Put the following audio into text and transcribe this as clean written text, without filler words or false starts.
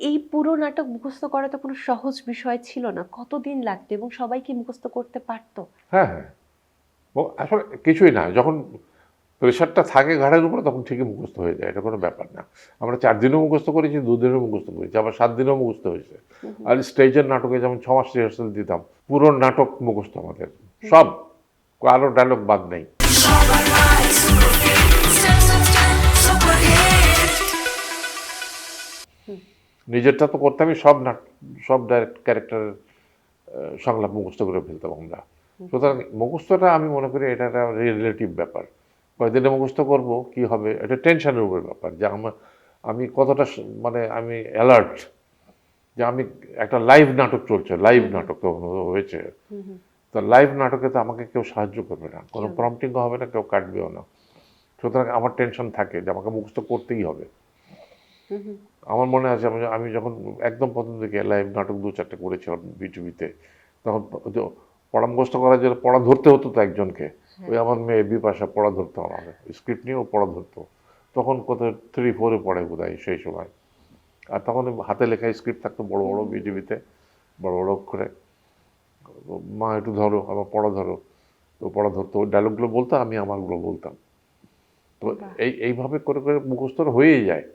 এই পুরো নাটক মুখস্থ করা তো কোনো সহজ বিষয় ছিল না, কতদিন লাগতো এবং সবাই কি মুখস্থ করতে পারতো? হ্যাঁ, হ্যাঁ। আসলে কিছুই না, যখন প্রেশারটা থাকে ঘাড়ের উপরে তখন ঠিকই মুখস্থ হয়ে যায়, এটা কোনো ব্যাপার না। আমরা 4 দিনেও মুখস্থ করেছি, 2 দিনেও মুখস্থ করেছি, আবার 7 দিনেও মুখস্থ হয়েছে। আর স্টেজের নাটকে যেমন 6 মাস রিহার্সাল দিতাম, পুরো নাটক মুখস্থ আমাদের, সব, কারো ডায়লগ বাদ নেই। নিজেরটা তো করতামই, সব ডাইরেক্ট ক্যারেক্টারের সংলাপ মুখস্থ করে ফেলতাম আমরা। সুতরাং মুখস্থটা আমি মনে করি এটা একটা রিলেটিভ ব্যাপার। কয়দিনে মুখস্থ করব, কি হবে, এটা টেনশনের উপর ব্যাপার, যে আমি কতটা মানে আমি অ্যালার্ট, যে আমি একটা লাইভ নাটক চলছে, লাইভ নাটক তখন হয়েছে, তো লাইভ নাটকে তো আমাকে কেউ সাহায্য করবে না, কোনো প্রম্পটিংও হবে না, কেউ কাটবেও না। সুতরাং আমার টেনশন থাকে যে আমাকে মুখস্থ করতেই হবে। আমার মনে আছে আমি যখন একদম প্রথম দিকে লাইভ নাটক 2-4টে করেছিলাম বিটিভিতে, তখন পড়া মুখস্থ করার জন্য পড়া ধরতে হতো তো একজনকে। ওই আমার মেয়ে বিপাশা পড়া ধরতো, আমাকে স্ক্রিপ্ট নিয়েও পড়া ধরতো। তখন কত 3-4-এ পড়ে বোধ হয় সেই সময়। আর তখন হাতে লেখা স্ক্রিপ্ট থাকতো বড় বড় বিটিভিতে, বড় বড় অক্ষরে। মা একটু ধরো, আবার পড়া ধরো, তো পড়া ধরতো, ওই ডায়লগগুলো বলতো, আমি আমারগুলো বলতাম। তো এইভাবে করে করে মুখস্থ হয়েই যায়।